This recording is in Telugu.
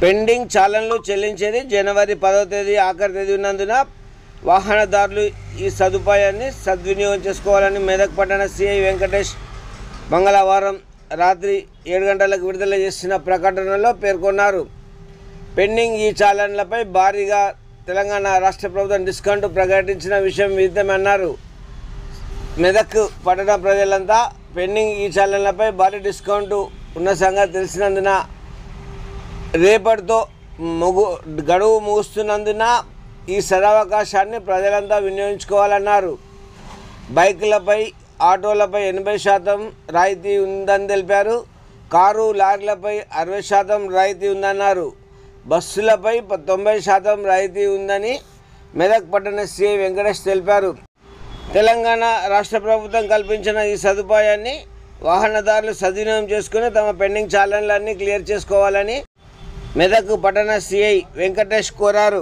పెండింగ్ చాలన్లు చెల్లించేది జనవరి 10వ తేదీ ఆఖరి తేదీ ఉన్నందున వాహనదారులు ఈ సదుపాయాన్ని సద్వినియోగం చేసుకోవాలని మెదక్ పట్టణ సిఐ వెంకటేష్ మంగళవారం రాత్రి 7 గంటలకు విడుదల చేసిన ప్రకటనలో పేర్కొన్నారు. పెండింగ్ ఈ చాలన్లపై భారీగా తెలంగాణ రాష్ట్ర ప్రభుత్వం డిస్కౌంట్ ప్రకటించిన విషయం విదితమన్నారు. మెదక్ పట్టణ ప్రజలంతా పెండింగ్ ఈ చాలన్లపై భారీ డిస్కౌంట్ ఉన్న సంగతి తెలిసినందున రేపటితో గడువు ముగుస్తున్నందున ఈ సదవకాశాన్ని ప్రజలంతా వినియోగించుకోవాలన్నారు. బైకులపై ఆటోలపై 80% రాయితీ ఉందని తెలిపారు. కారు లారీలపై 60% రాయితీ ఉందన్నారు. బస్సులపై 90% రాయితీ ఉందని మెదక్ పట్టణ సిఐ వెంకటేష్ తెలిపారు. తెలంగాణ రాష్ట్ర ప్రభుత్వం కల్పించిన ఈ సదుపాయాన్ని వాహనదారులు సద్వినియోగం చేసుకుని తమ పెండింగ్ చాలన్లన్నీ క్లియర్ చేసుకోవాలని మెదక్ పట్టణ సిఐ వెంకటేష్ కోరారు.